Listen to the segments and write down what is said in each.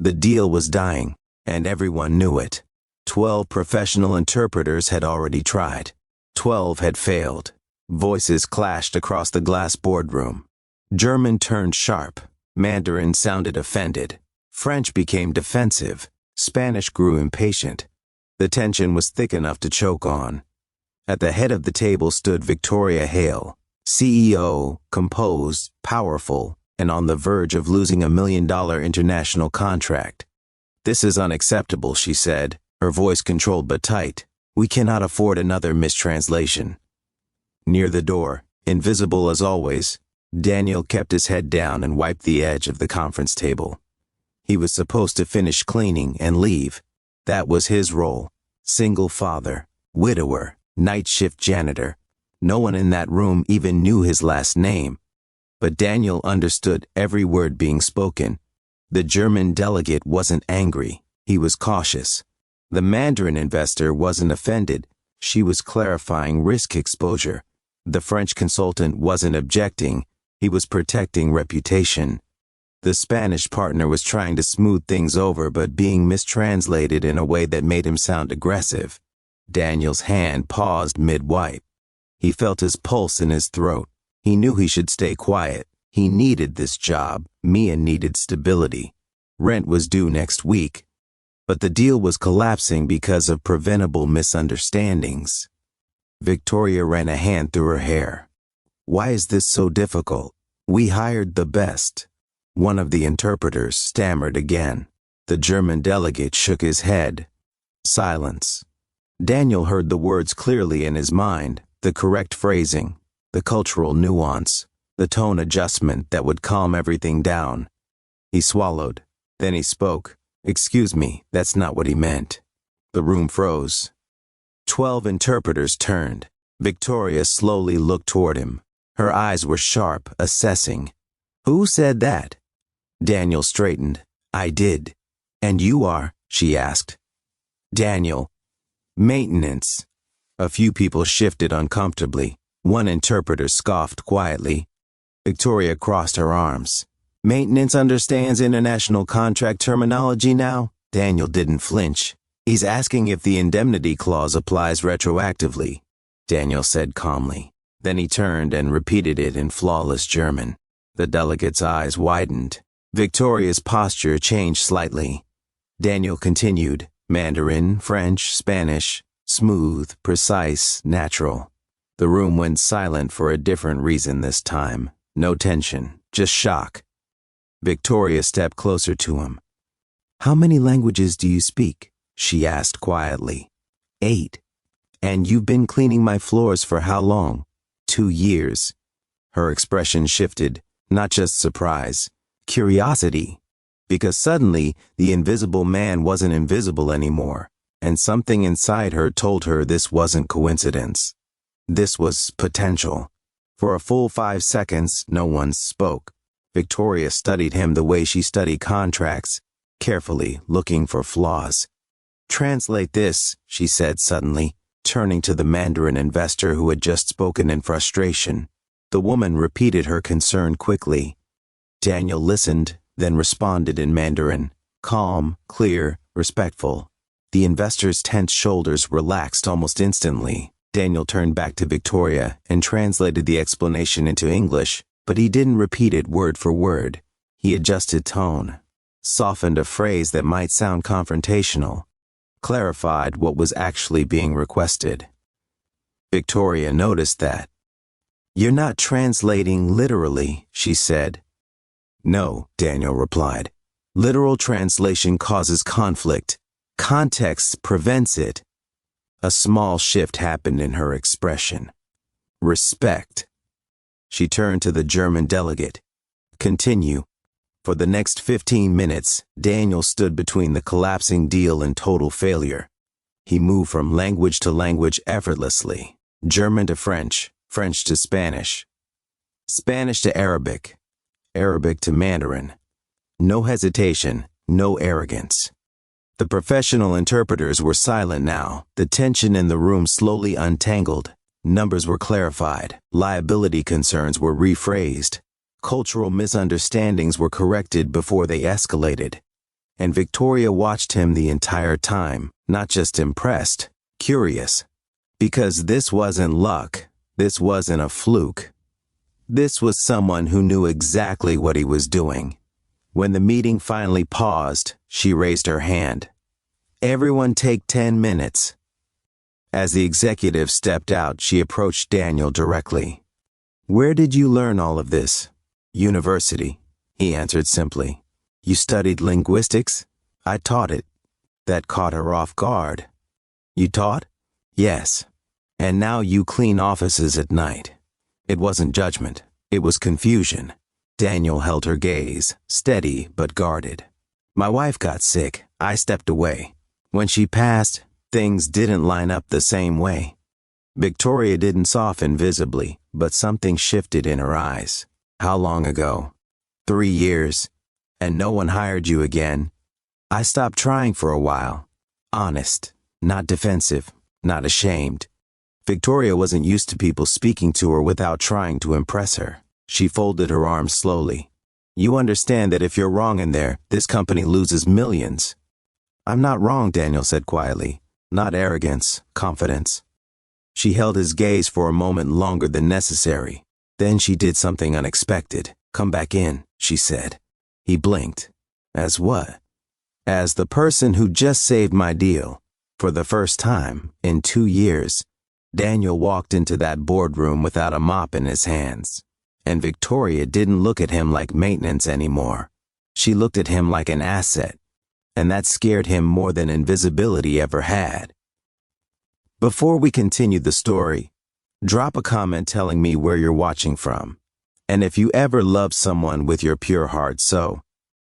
The deal was dying, and everyone knew it. 12 professional interpreters had already tried. 12 had failed. Voices clashed across the glass boardroom. German turned sharp. Mandarin sounded offended. French became defensive. Spanish grew impatient. The tension was thick enough to choke on. At the head of the table stood Victoria Hale, CEO, composed, powerful, and on the verge of losing a $1 million international contract. "This is unacceptable," she said, her voice controlled but tight. "We cannot afford another mistranslation." Near the door, invisible as always, Daniel kept his head down and wiped the edge of the conference table. He was supposed to finish cleaning and leave. That was his role. Single father, widower, night shift janitor. No one in that room even knew his last name. But Daniel understood every word being spoken. The German delegate wasn't angry. He was cautious. The Mandarin investor wasn't offended. She was clarifying risk exposure. The French consultant wasn't objecting. He was protecting reputation. The Spanish partner was trying to smooth things over but being mistranslated in a way that made him sound aggressive. Daniel's hand paused mid-wipe. He felt his pulse in his throat. He knew he should stay quiet. He needed this job. Mia needed stability. Rent was due next week. But the deal was collapsing because of preventable misunderstandings. Victoria ran a hand through her hair. "Why is this so difficult? We hired the best." One of the interpreters stammered again. The German delegate shook his head. Silence. Daniel heard the words clearly in his mind, the correct phrasing, the cultural nuance, the tone adjustment that would calm everything down. He swallowed. Then he spoke. "Excuse me, that's not what he meant." The room froze. 12 interpreters turned. Victoria slowly looked toward him. Her eyes were sharp, assessing. "Who said that?" Daniel straightened. "I did." "And you are?" she asked. "Daniel." "Maintenance." A few people shifted uncomfortably. One interpreter scoffed quietly. Victoria crossed her arms. "Maintenance understands international contract terminology now?" Daniel didn't flinch. "He's asking if the indemnity clause applies retroactively," Daniel said calmly. Then he turned and repeated it in flawless German. The delegate's eyes widened. Victoria's posture changed slightly. Daniel continued, Mandarin, French, Spanish, smooth, precise, natural. The room went silent for a different reason this time. No tension, just shock. Victoria stepped closer to him. "How many languages do you speak?" she asked quietly. 8. "And you've been cleaning my floors for how long?" 2 years. Her expression shifted, not just surprise, curiosity. Because suddenly, the invisible man wasn't invisible anymore, and something inside her told her this wasn't coincidence. This was potential. For a full 5 seconds, no one spoke. Victoria studied him the way she studied contracts, carefully, looking for flaws. "Translate this," she said suddenly, turning to the Mandarin investor who had just spoken in frustration. The woman repeated her concern quickly. Daniel listened, then responded in Mandarin, calm, clear, respectful. The investor's tense shoulders relaxed almost instantly. Daniel turned back to Victoria and translated the explanation into English, but he didn't repeat it word for word. He adjusted tone, softened a phrase that might sound confrontational, clarified what was actually being requested. Victoria noticed that. "You're not translating literally," she said. "No," Daniel replied. "Literal translation causes conflict. Context prevents it." A small shift happened in her expression. Respect. She turned to the German delegate. "Continue." For the next 15 minutes, Daniel stood between the collapsing deal and total failure. He moved from language to language effortlessly. German to French, French to Spanish, Spanish to Arabic, Arabic to Mandarin. No hesitation, no arrogance. The professional interpreters were silent now. The tension in the room slowly untangled. Numbers were clarified. Liability concerns were rephrased. Cultural misunderstandings were corrected before they escalated. And Victoria watched him the entire time, not just impressed, curious. Because this wasn't luck, this wasn't a fluke. This was someone who knew exactly what he was doing. When the meeting finally paused, she raised her hand. Everyone take 10 minutes. As the executive stepped out, she approached Daniel directly. Where did you learn all of this? University, he answered simply. You studied linguistics? I taught it. That caught her off guard. You taught? Yes. And now you clean offices at night. It wasn't judgment. It was confusion. Daniel held her gaze, steady but guarded. My wife got sick. I stepped away. When she passed, things didn't line up the same way. Victoria didn't soften visibly, but something shifted in her eyes. How long ago? 3 years. And no one hired you again? I stopped trying for a while. Honest, not defensive, not ashamed. Victoria wasn't used to people speaking to her without trying to impress her. She folded her arms slowly. You understand that if you're wrong in there, this company loses millions. I'm not wrong, Daniel said quietly. Not arrogance, confidence. She held his gaze for a moment longer than necessary. Then she did something unexpected. Come back in, she said. He blinked. As what? As the person who just saved my deal. For the first time in 2 years, Daniel walked into that boardroom without a mop in his hands. And Victoria didn't look at him like maintenance anymore. She looked at him like an asset. And that scared him more than invisibility ever had. Before we continue the story, drop a comment telling me where you're watching from. And if you ever loved someone with your pure heart,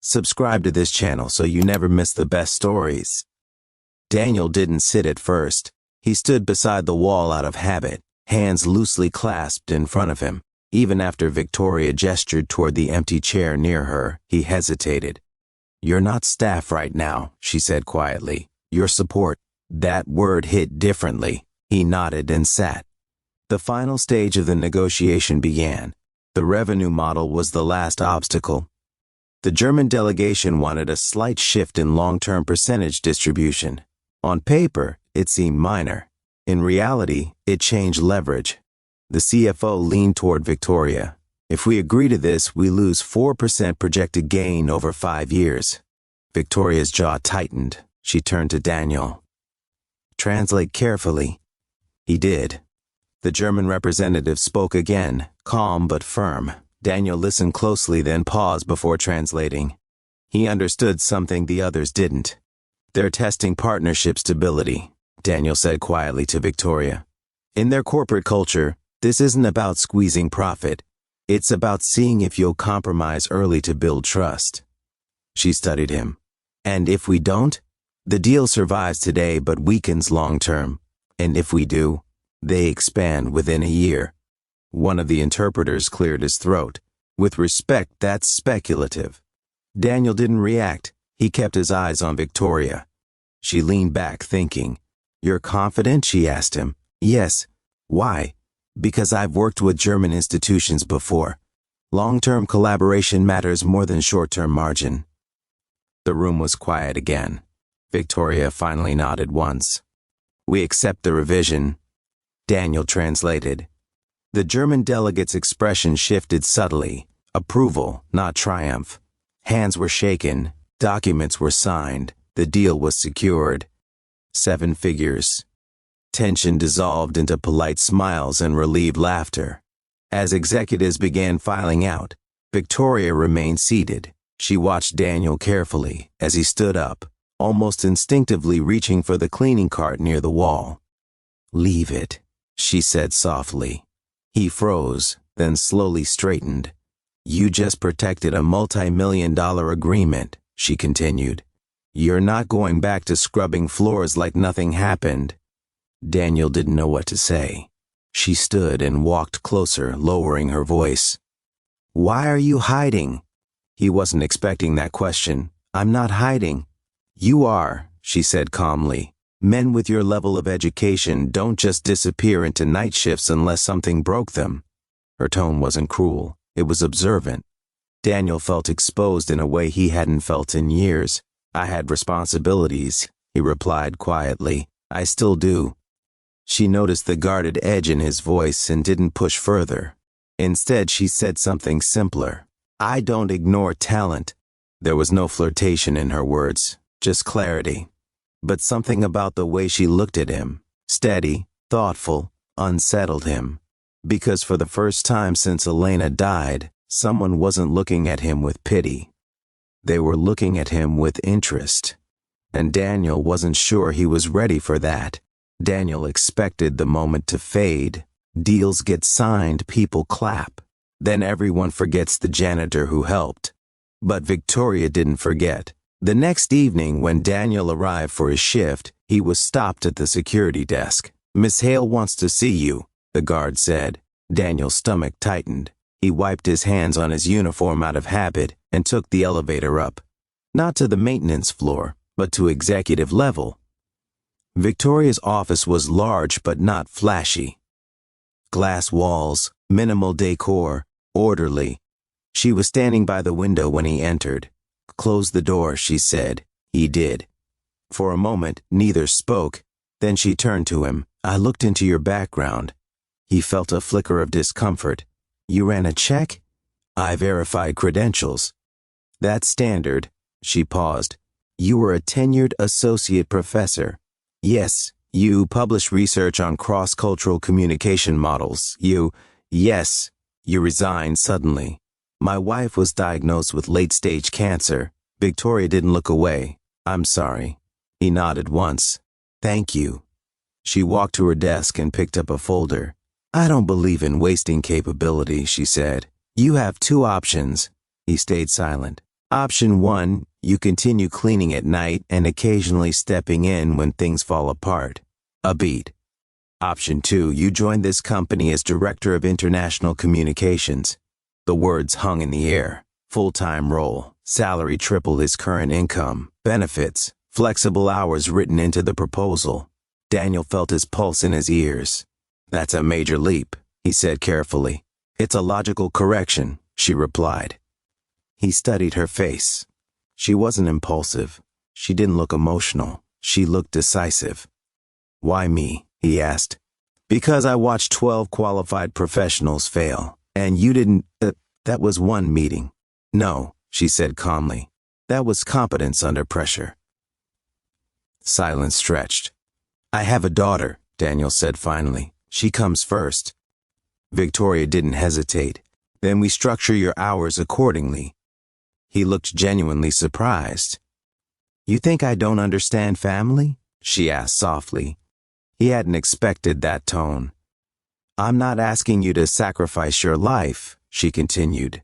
subscribe to this channel so you never miss the best stories. Daniel didn't sit at first. He stood beside the wall out of habit, hands loosely clasped in front of him. Even after Victoria gestured toward the empty chair near her, he hesitated. You're not staff right now, she said quietly. You're support. That word hit differently. He nodded and sat. The final stage of the negotiation began. The revenue model was the last obstacle. The German delegation wanted a slight shift in long-term percentage distribution. On paper, it seemed minor. In reality, it changed leverage. The CFO leaned toward Victoria. If we agree to this, we lose 4% projected gain over 5 years. Victoria's jaw tightened. She turned to Daniel. Translate carefully. He did. The German representative spoke again, calm but firm. Daniel listened closely, then paused before translating. He understood something the others didn't. They're testing partnership stability, Daniel said quietly to Victoria. In their corporate culture, this isn't about squeezing profit. It's about seeing if you'll compromise early to build trust. She studied him. And if we don't, the deal survives today but weakens long-term. And if we do, they expand within a year. One of the interpreters cleared his throat. With respect, that's speculative. Daniel didn't react. He kept his eyes on Victoria. She leaned back, thinking. You're confident? She asked him. Yes. Why? Because I've worked with German institutions before. Long-term collaboration matters more than short-term margin. The room was quiet again. Victoria finally nodded once. We accept the revision. Daniel translated. The German delegate's expression shifted subtly. Approval, not triumph. Hands were shaken. Documents were signed. The deal was secured. 7 figures. Tension dissolved into polite smiles and relieved laughter. As executives began filing out, Victoria remained seated. She watched Daniel carefully as he stood up, almost instinctively reaching for the cleaning cart near the wall. Leave it, she said softly. He froze, then slowly straightened. You just protected a multi-million-dollar agreement, she continued. You're not going back to scrubbing floors like nothing happened. Daniel didn't know what to say. She stood and walked closer, lowering her voice. Why are you hiding? He wasn't expecting that question. I'm not hiding. You are, she said calmly. Men with your level of education don't just disappear into night shifts unless something broke them. Her tone wasn't cruel. It was observant. Daniel felt exposed in a way he hadn't felt in years. I had responsibilities, he replied quietly. I still do. She noticed the guarded edge in his voice and didn't push further. Instead, she said something simpler. I don't ignore talent. There was no flirtation in her words, just clarity. But something about the way she looked at him, steady, thoughtful, unsettled him. Because for the first time since Elena died, someone wasn't looking at him with pity. They were looking at him with interest. And Daniel wasn't sure he was ready for that. Daniel expected the moment to fade. Deals get signed, people clap. Then everyone forgets the janitor who helped. But Victoria didn't forget. The next evening, when Daniel arrived for his shift, he was stopped at the security desk. Miss Hale wants to see you, the guard said. Daniel's stomach tightened. He wiped his hands on his uniform out of habit and took the elevator up. Not to the maintenance floor, but to executive level. Victoria's office was large but not flashy. Glass walls, minimal decor, orderly. She was standing by the window when he entered. Close the door, she said. He did. For a moment, neither spoke. Then she turned to him. I looked into your background. He felt a flicker of discomfort. You ran a check? I verified credentials. That's standard. She paused. You were a tenured associate professor. Yes, you publish research on cross-cultural communication models. Yes. You resigned suddenly. My wife was diagnosed with late-stage cancer. Victoria didn't look away. I'm sorry. He nodded once. Thank you. She walked to her desk and picked up a folder. I don't believe in wasting capability, she said. You have two options. He stayed silent. Option 1, you continue cleaning at night and occasionally stepping in when things fall apart. A beat. Option 2, you join this company as Director of International Communications. The words hung in the air. Full-time role, salary triple his current income, benefits, flexible hours written into the proposal. Daniel felt his pulse in his ears. That's a major leap, he said carefully. It's a logical correction, she replied. He studied her face. She wasn't impulsive. She didn't look emotional. She looked decisive. Why me? He asked. Because I watched 12 qualified professionals fail, and you didn't. That was one meeting. No, she said calmly. That was competence under pressure. Silence stretched. I have a daughter, Daniel said finally. She comes first. Victoria didn't hesitate. Then we structure your hours accordingly. He looked genuinely surprised. You think I don't understand family? She asked softly. He hadn't expected that tone. I'm not asking you to sacrifice your life, she continued.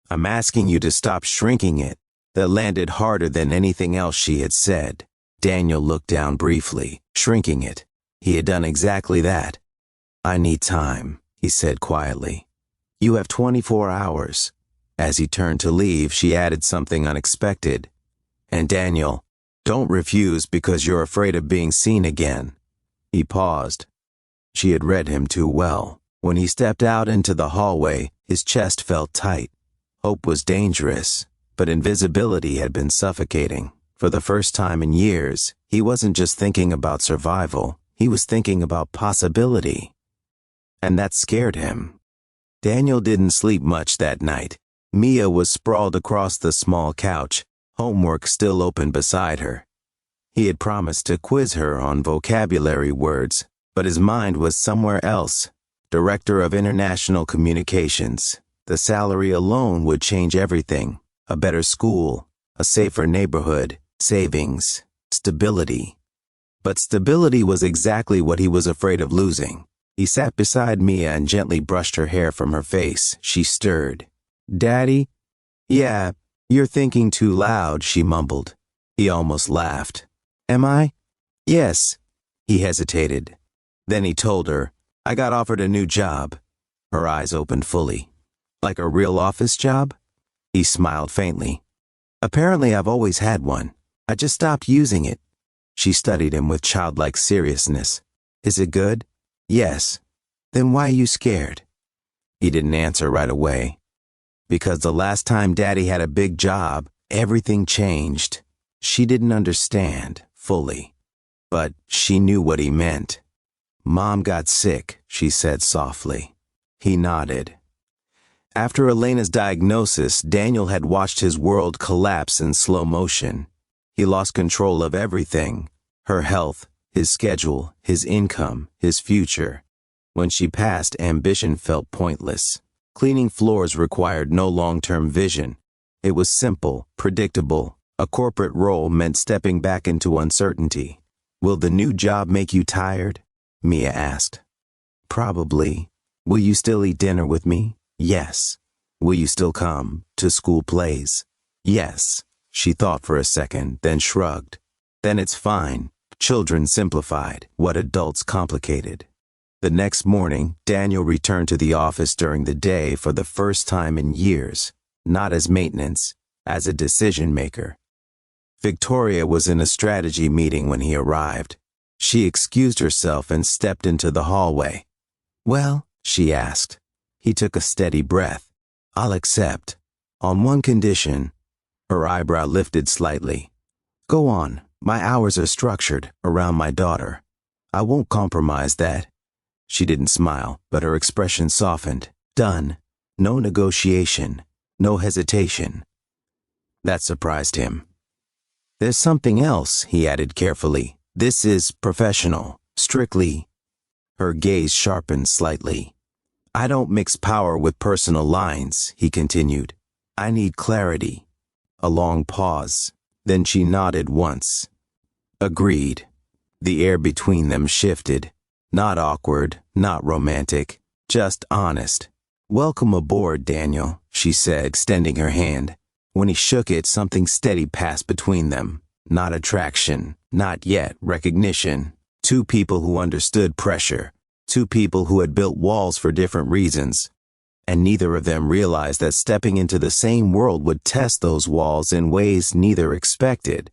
I'm asking you to stop shrinking it. That landed harder than anything else she had said. Daniel looked down briefly, shrinking it. He had done exactly that. I need time, he said quietly. You have 24 hours. As he turned to leave, she added something unexpected. And Daniel, don't refuse because you're afraid of being seen again. He paused. She had read him too well. When he stepped out into the hallway, his chest felt tight. Hope was dangerous, but invisibility had been suffocating. For the first time in years, he wasn't just thinking about survival, he was thinking about possibility. And that scared him. Daniel didn't sleep much that night. Mia was sprawled across the small couch, homework still open beside her. He had promised to quiz her on vocabulary words, but his mind was somewhere else. Director of International Communications. The salary alone would change everything. A better school, a safer neighborhood, savings, stability. But stability was exactly what he was afraid of losing. He sat beside Mia and gently brushed her hair from her face. She stirred. Daddy? Yeah, you're thinking too loud, she mumbled. He almost laughed. Am I? Yes. He hesitated. Then he told her, I got offered a new job. Her eyes opened fully. Like a real office job? He smiled faintly. Apparently I've always had one. I just stopped using it. She studied him with childlike seriousness. Is it good? Yes. Then why are you scared? He didn't answer right away. Because the last time Daddy had a big job, everything changed. She didn't understand fully, but she knew what he meant. "Mom got sick," she said softly. He nodded. After Elena's diagnosis, Daniel had watched his world collapse in slow motion. He lost control of everything: her health, his schedule, his income, his future. When she passed, ambition felt pointless. Cleaning floors required no long-term vision. It was simple, predictable. A corporate role meant stepping back into uncertainty. "Will the new job make you tired?" Mia asked. "Probably." "Will you still eat dinner with me?" "Yes." "Will you still come to school plays?" "Yes." She thought for a second, then shrugged. "Then it's fine." Children simplified what adults complicated. The next morning, Daniel returned to the office during the day for the first time in years, not as maintenance, as a decision maker. Victoria was in a strategy meeting when he arrived. She excused herself and stepped into the hallway. "Well?" she asked. He took a steady breath. "I'll accept. On one condition." Her eyebrow lifted slightly. "Go on. My hours are structured around my daughter. I won't compromise that." She didn't smile, but her expression softened. "Done. No negotiation. No hesitation." That surprised him. "There's something else," he added carefully. "This is professional. Strictly." Her gaze sharpened slightly. "I don't mix power with personal lines," he continued. "I need clarity." A long pause. Then she nodded once. Agreed. The air between them shifted. Not awkward, not romantic, just honest. "Welcome aboard, Daniel," she said, extending her hand. When he shook it, something steady passed between them. Not attraction, not yet recognition. Two people who understood pressure. Two people who had built walls for different reasons. And neither of them realized that stepping into the same world would test those walls in ways neither expected.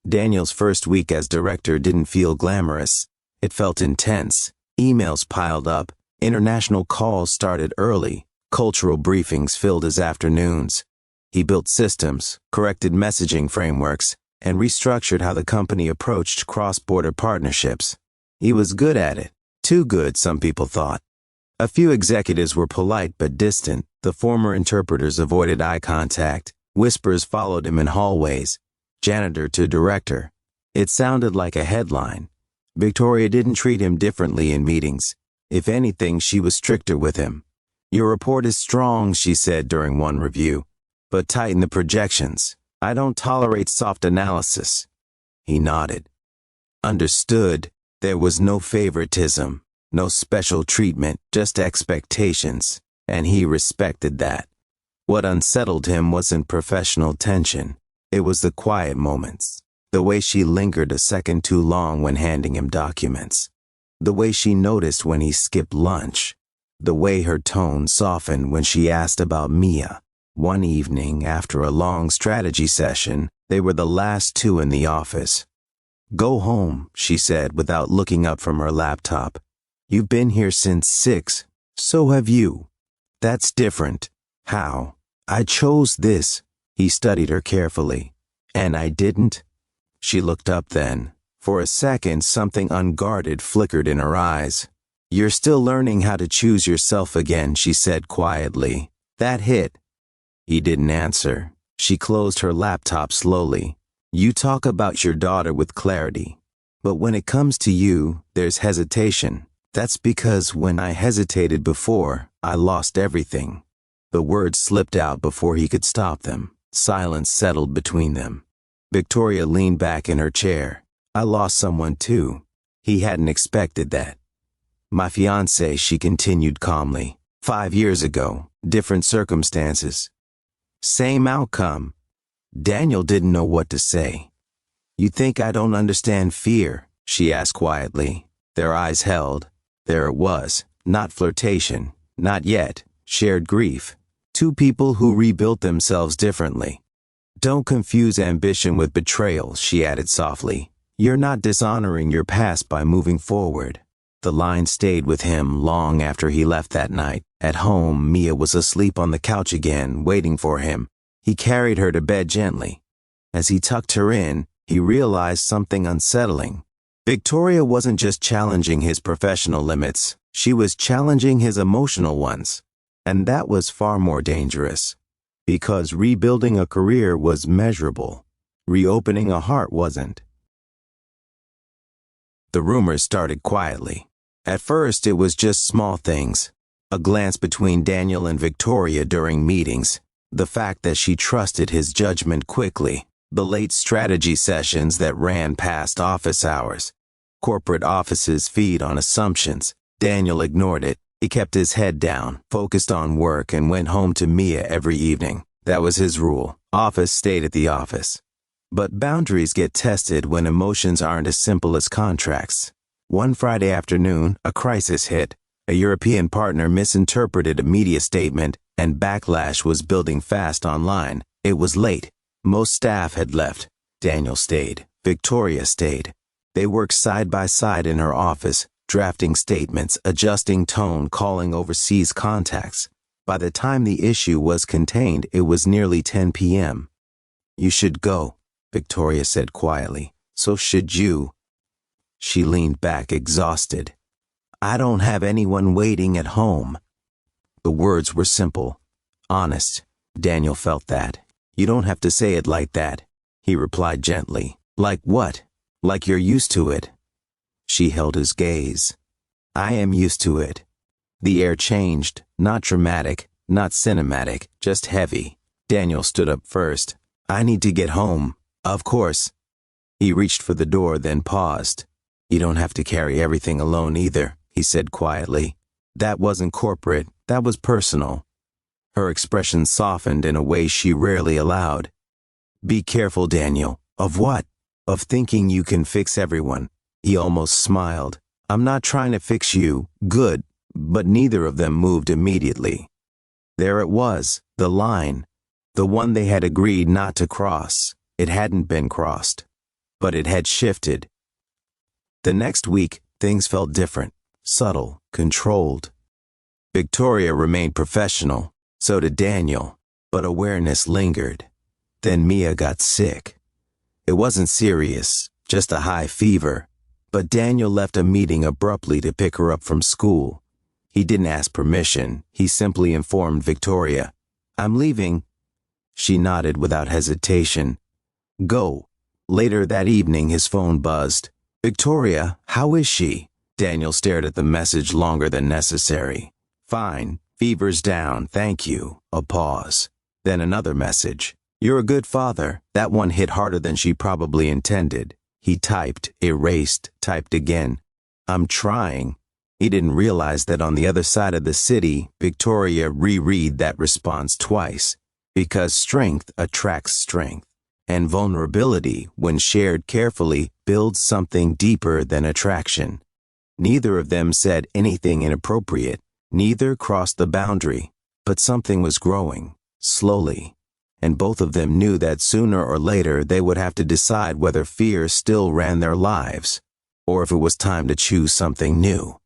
Daniel's first week as director didn't feel glamorous. It felt intense. Emails piled up. International calls started early. Cultural briefings filled his afternoons. He built systems, corrected messaging frameworks, and restructured how the company approached cross-border partnerships. He was good at it. Too good, some people thought. A few executives were polite but distant. The former interpreters avoided eye contact. Whispers followed him in hallways. Janitor to director. It sounded like a headline. Victoria didn't treat him differently in meetings. If anything, she was stricter with him. "Your report is strong," she said during one review, "but tighten the projections. I don't tolerate soft analysis." He nodded. Understood. There was no favoritism, no special treatment, just expectations, and he respected that. What unsettled him wasn't professional tension. It was the quiet moments. The way she lingered a second too long when handing him documents. The way she noticed when he skipped lunch. The way her tone softened when she asked about Mia. One evening, after a long strategy session, they were the last two in the office. "Go home," she said without looking up from her laptop. "You've been here since 6. So have you. That's different." "How?" "I chose this." He studied her carefully. "And I didn't?" She looked up then. For a second, something unguarded flickered in her eyes. "You're still learning how to choose yourself again," she said quietly. That hit. He didn't answer. She closed her laptop slowly. "You talk about your daughter with clarity. But when it comes to you, there's hesitation. That's because when I hesitated before, I lost everything." The words slipped out before he could stop them. Silence settled between them. Victoria leaned back in her chair. "I lost someone too." He hadn't expected that. "My fiancé," she continued calmly. 5 years ago, different circumstances. Same outcome." Daniel didn't know what to say. "You think I don't understand fear?" she asked quietly. Their eyes held. There it was. Not flirtation. Not yet. Shared grief. Two people who rebuilt themselves differently. "Don't confuse ambition with betrayal," she added softly. "You're not dishonoring your past by moving forward." The line stayed with him long after he left that night. At home, Mia was asleep on the couch again, waiting for him. He carried her to bed gently. As he tucked her in, he realized something unsettling. Victoria wasn't just challenging his professional limits, she was challenging his emotional ones. And that was far more dangerous. Because rebuilding a career was measurable. Reopening a heart wasn't. The rumors started quietly. At first, it was just small things. A glance between Daniel and Victoria during meetings. The fact that she trusted his judgment quickly. The late strategy sessions that ran past office hours. Corporate offices feed on assumptions. Daniel ignored it. He kept his head down, focused on work, and went home to Mia every evening. That was his rule. Office stayed at the office. But boundaries get tested when emotions aren't as simple as contracts. One Friday afternoon, a crisis hit. A European partner misinterpreted a media statement, and backlash was building fast online. It was late. Most staff had left. Daniel stayed. Victoria stayed. They worked side by side in her office, drafting statements, adjusting tone, calling overseas contacts. By the time the issue was contained, it was nearly 10 p.m. "You should go," Victoria said quietly. "So should you." She leaned back, exhausted. "I don't have anyone waiting at home." The words were simple, honest. Daniel felt that. "You don't have to say it like that," he replied gently. "Like what? Like you're used to it." She held his gaze. "I am used to it." The air changed, not dramatic, not cinematic, just heavy. Daniel stood up first. "I need to get home." "Of course." He reached for the door, then paused. "You don't have to carry everything alone either," he said quietly. That wasn't corporate, that was personal. Her expression softened in a way she rarely allowed. "Be careful, Daniel." "Of what?" "Of thinking you can fix everyone." He almost smiled. "I'm not trying to fix you." "Good." But neither of them moved immediately. There it was, the line. The one they had agreed not to cross. It hadn't been crossed. But it had shifted. The next week, things felt different. Subtle, controlled. Victoria remained professional. So did Daniel. But awareness lingered. Then Mia got sick. It wasn't serious, just a high fever. But Daniel left a meeting abruptly to pick her up from school. He didn't ask permission. He simply informed Victoria. "I'm leaving." She nodded without hesitation. "Go." Later that evening, his phone buzzed. "Victoria, how is she?" Daniel stared at the message longer than necessary. "Fine. Fever's down, thank you." A pause. Then another message. "You're a good father." That one hit harder than she probably intended. He typed, erased, typed again. "I'm trying." He didn't realize that on the other side of the city, Victoria reread that response twice. Because strength attracts strength. And vulnerability, when shared carefully, builds something deeper than attraction. Neither of them said anything inappropriate. Neither crossed the boundary. But something was growing, slowly. And both of them knew that sooner or later they would have to decide whether fear still ran their lives, or if it was time to choose something new.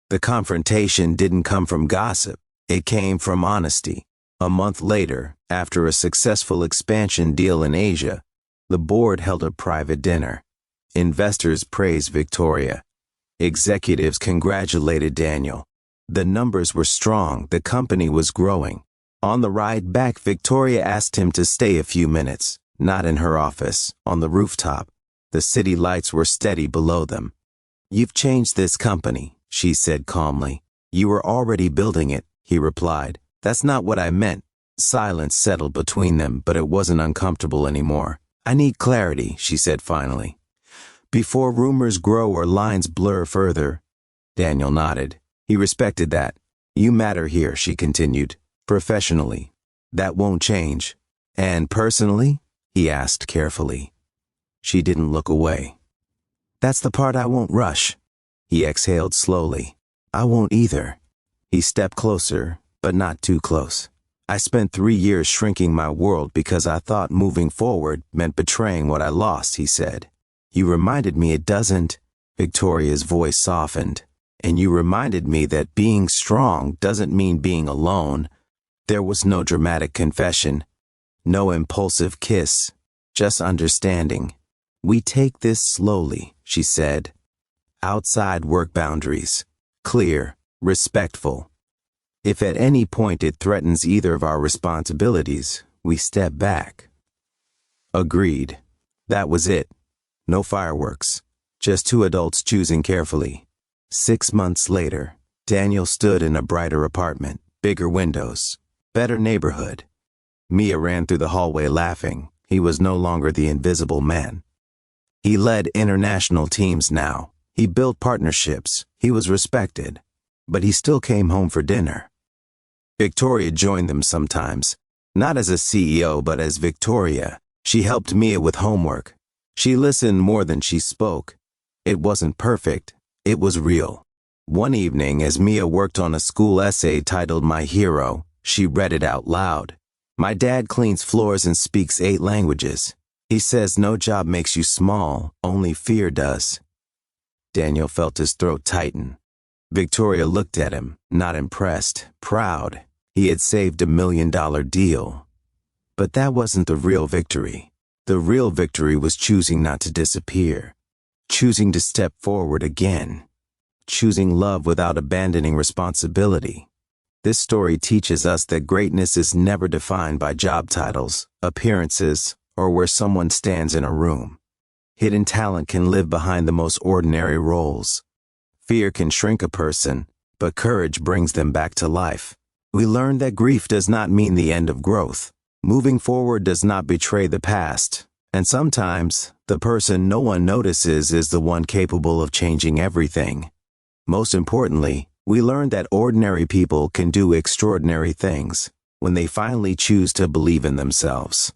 The confrontation didn't come from gossip. It came from honesty. A month later, after a successful expansion deal in Asia, the board held a private dinner. Investors praised Victoria. Executives congratulated Daniel. The numbers were strong, the company was growing. On the ride back, Victoria asked him to stay a few minutes, not in her office, on the rooftop. The city lights were steady below them. "You've changed this company," she said calmly. "You were already building it," he replied. "That's not what I meant." Silence settled between them, but it wasn't uncomfortable anymore. "I need clarity," she said finally. "Before rumors grow or lines blur further." Daniel nodded. He respected that. "You matter here," she continued. "Professionally. That won't change." "And personally?" he asked carefully. She didn't look away. "That's the part I won't rush." He exhaled slowly. "I won't either." He stepped closer, but not too close. "I spent 3 years shrinking my world because I thought moving forward meant betraying what I lost," he said. "You reminded me it doesn't." Victoria's voice softened. "And you reminded me that being strong doesn't mean being alone." There was no dramatic confession. No impulsive kiss. just understanding. We take this slowly, she said. Outside work boundaries. Clear, respectful. If at any point it threatens either of our responsibilities, we step back. Agreed. That was it. No fireworks. Just two adults choosing carefully. 6 months later, Daniel stood in a brighter apartment, bigger windows, better neighborhood. Mia ran through the hallway laughing. He was no longer the invisible man. He led international teams now. He built partnerships. He was respected. But he still came home for dinner. Victoria joined them sometimes, not as a CEO but as Victoria. She helped Mia with homework. She listened more than she spoke. It wasn't perfect. It was real. One evening, as Mia worked on a school essay titled My Hero, she read it out loud. My dad cleans floors and speaks 8 languages. He says no job makes you small, only fear does. Daniel felt his throat tighten. Victoria looked at him, not impressed, proud. He had saved $1 million deal. But that wasn't the real victory. The real victory was choosing not to disappear. Choosing to step forward again. Choosing love without abandoning responsibility. This story teaches us that greatness is never defined by job titles, appearances, or where someone stands in a room. Hidden talent can live behind the most ordinary roles. Fear can shrink a person, but courage brings them back to life. We learn that grief does not mean the end of growth. Moving forward does not betray the past. And sometimes, the person no one notices is the one capable of changing everything. Most importantly, we learned that ordinary people can do extraordinary things when they finally choose to believe in themselves.